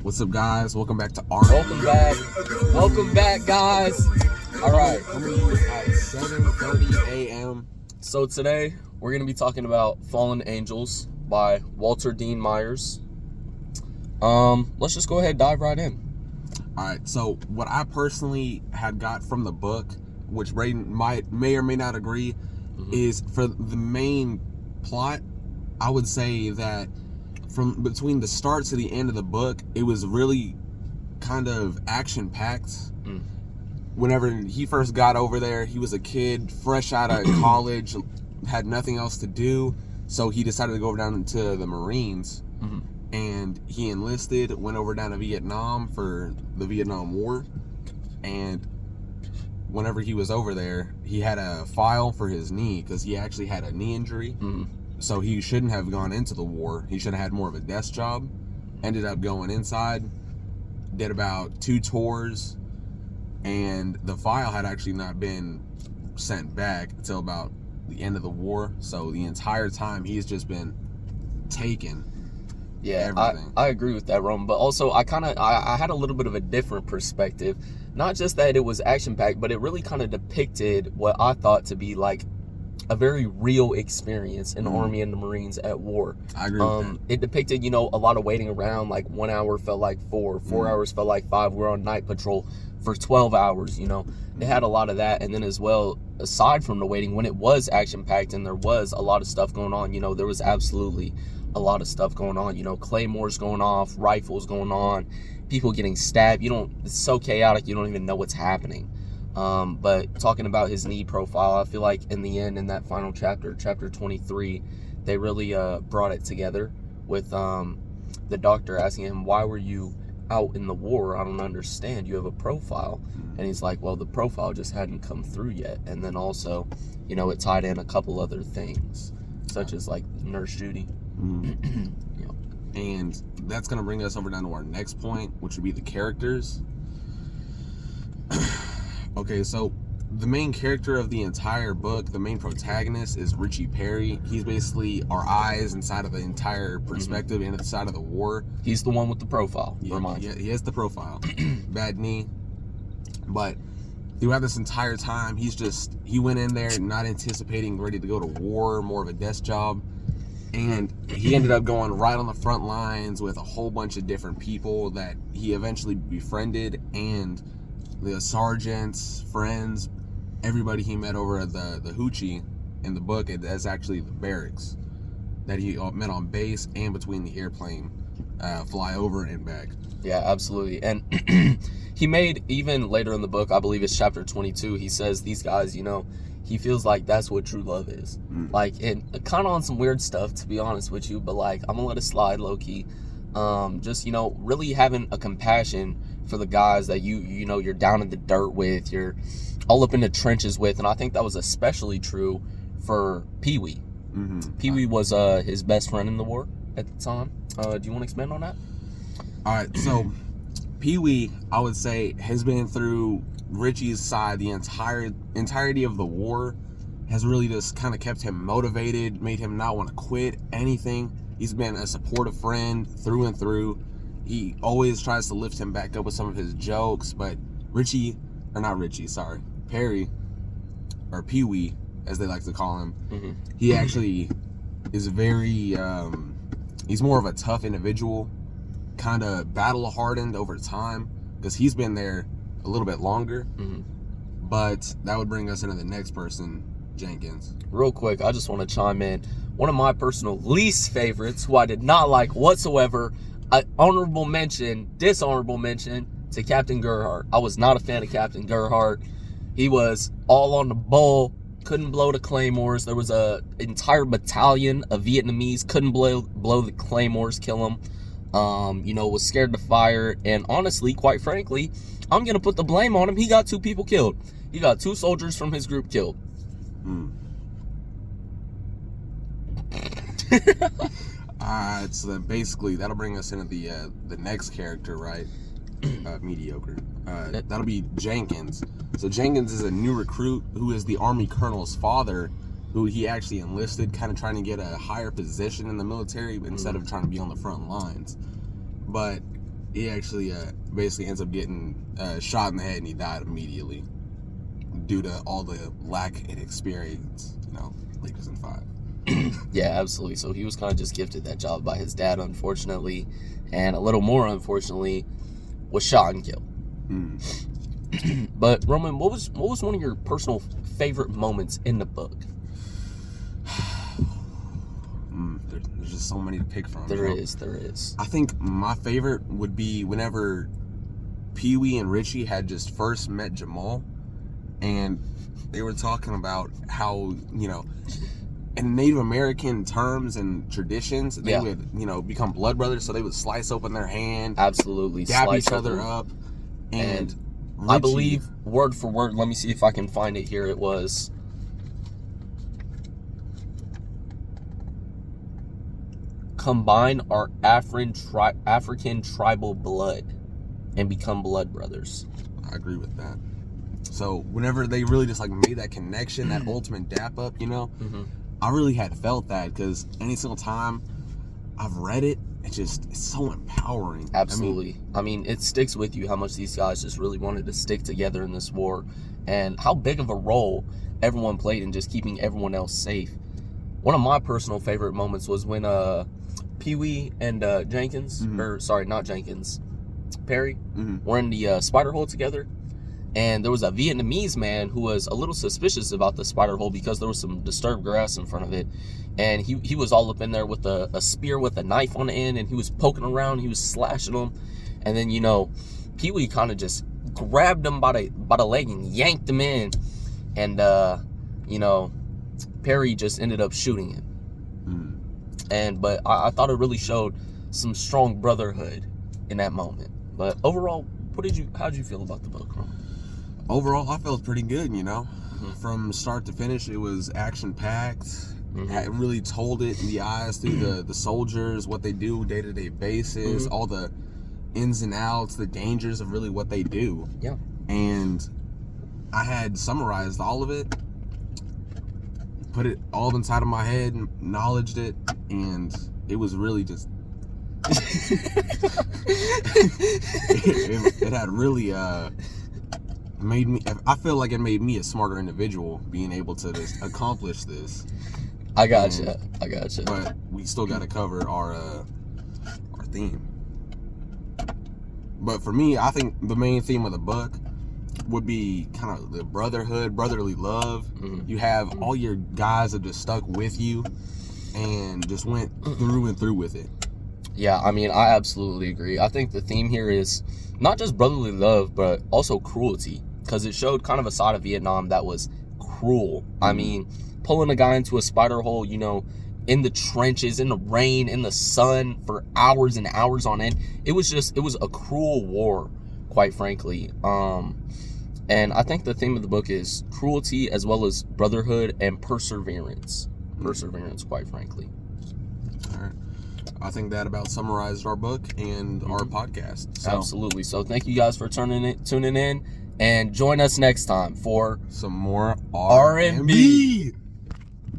What's up, guys? Welcome back to Army. Welcome back, guys. All right. Coming to you at 7:30 a.m. So today we're gonna be talking about Fallen Angels by Walter Dean Myers. Let's just go ahead and dive right in. All right. So what I personally had got from the book, which Brayden may or may not agree, is for the main plot. I would say that from between the start to the end of the book, it was really kind of action-packed. Whenever he first got over there, he was a kid, fresh out of college, had nothing else to do, so he decided to go over down into the Marines, and he enlisted, went over down to Vietnam for the Vietnam War, and whenever he was over there, he had a file for his knee, because he actually had a knee injury. So he shouldn't have gone into the war. He should have had more of a desk job. Ended up going inside, did about 2 tours, and the file had actually not been sent back until about the end of the war. So the entire time he's just been taking everything. I agree with that, Rome. But also I had a little bit of a different perspective. Not just that it was action-packed, but it really kind of depicted what I thought to be like a very real experience in the Army and the Marines at war. I agree with that. It depicted, a lot of waiting around. Like 1 hour felt like 4 hours felt like 5. We're on night patrol for 12 hours, It had a lot of that. And then as well, aside from the waiting, when it was action-packed and there was a lot of stuff going on, there was absolutely a lot of stuff going on. Claymores going off, rifles going on, people getting stabbed. It's so chaotic, you don't even know what's happening. But talking about his knee profile, I feel like in the end, in that final chapter 23, they really brought it together with the doctor asking him, why were you out in the war? I don't understand. You have a profile. And he's like, well, the profile just hadn't come through yet. And then also, it tied in a couple other things, such as like Nurse Judy. And that's going to bring us over down to our next point, which would be the characters. Okay, so the main character of the entire book, the main protagonist, is Richie Perry. He's basically our eyes inside of the entire perspective and inside of the war. He's the one with the profile. Yeah, he has the profile. Bad knee. But throughout this entire time, he went in there not anticipating ready to go to war, more of a desk job. And he ended up going right on the front lines with a whole bunch of different people that he eventually befriended, and the sergeants, friends, everybody he met over at the Hoochie in the book, that's actually the barracks that he met on base and between the airplane flyover and back. Yeah, absolutely. And he made, even later in the book, I believe it's chapter 22, he says these guys, he feels like that's what true love is. Like, and kind of on some weird stuff, to be honest with you, but like, I'm gonna let it slide low-key. Just, really having a compassion for the guys that you're down in the dirt with, you're all up in the trenches with. And I think that was especially true for Pee-wee. Pee-wee was his best friend in the war at the time. Do you want to expand on that? All right, so Pee-wee, I would say, has been through Richie's side the entirety of the war. Has really just kind of kept him motivated, made him not want to quit anything. He's been a supportive friend through and through. He always tries to lift him back up with some of his jokes, but Perry, or Pee-wee, as they like to call him, he actually is very, he's more of a tough individual, kind of battle-hardened over time, because he's been there a little bit longer. But that would bring us into the next person, Jenkins. Real quick, I just want to chime in. One of my personal least favorites, who I did not like whatsoever, dishonorable mention to Captain Gerhardt. I was not a fan of Captain Gerhardt. He was all on the bull, couldn't blow the claymores. There was a entire battalion of Vietnamese, couldn't blow the claymores, kill them. Was scared to fire. And honestly, quite frankly, I'm going to put the blame on him. He got 2 people killed. He got 2 soldiers from his group killed. Alright, so then basically that'll bring us into the next character, right? Mediocre. That'll be Jenkins. So Jenkins is a new recruit who is the Army colonel's father, who he actually enlisted, kind of trying to get a higher position in the military instead of trying to be on the front lines. But he actually basically ends up getting shot in the head, and he died immediately due to all the lack of experience. Lakers in 5. Yeah, absolutely. So he was kind of just gifted that job by his dad, unfortunately, and a little more unfortunately, was shot and killed. But Roman, what was one of your personal favorite moments in the book? There's just so many to pick from. There is. I think my favorite would be whenever Pee-wee and Richie had just first met Jamal, and they were talking about how, in Native American terms and traditions, they would, become blood brothers, so they would slice open their hand, absolutely, dab slice each other up, and Richie, I believe, word for word, let me see if I can find it here, it was, combine our African tribal blood and become blood brothers. I agree with that. So whenever they really just made that connection, that ultimate dap up, I really had felt that, because any single time I've read it, it's so empowering. Absolutely. I mean, it sticks with you how much these guys just really wanted to stick together in this war, and how big of a role everyone played in just keeping everyone else safe. One of my personal favorite moments was when Pee-wee and Jenkins, or sorry, not Jenkins, Perry, were in the spider hole together. And there was a Vietnamese man who was a little suspicious about the spider hole because there was some disturbed grass in front of it. And he was all up in there with a spear with a knife on the end, and he was poking around, he was slashing them. And then, Pee-wee kind of just grabbed him by the leg and yanked him in. And, Perry just ended up shooting him. But I thought it really showed some strong brotherhood in that moment. But overall, how'd you feel about the book, Roman? Overall, I felt pretty good, From start to finish, it was action-packed. It really told it in the eyes through the soldiers, what they do day-to-day basis, all the ins and outs, the dangers of really what they do. Yeah. And I had summarized all of it, put it all inside of my head, acknowledged it, and it was really just... it had really... made me, I feel like it made me a smarter individual being able to just accomplish this. I gotcha. But we still got to cover our theme. But for me, I think the main theme of the book would be kind of the brotherhood, brotherly love. You have all your guys that just stuck with you and just went through and through with it. Yeah, I mean, I absolutely agree. I think the theme here is not just brotherly love, but also cruelty, because it showed kind of a side of Vietnam that was cruel. I mean, pulling a guy into a spider hole, in the trenches, in the rain, in the sun for hours and hours on end. It was a cruel war, quite frankly. And I think the theme of the book is cruelty as well as brotherhood and perseverance. Perseverance, quite frankly. All right. I think that about summarized our book and our podcast. So, absolutely. So thank you guys for tuning in, and join us next time for some more R&B.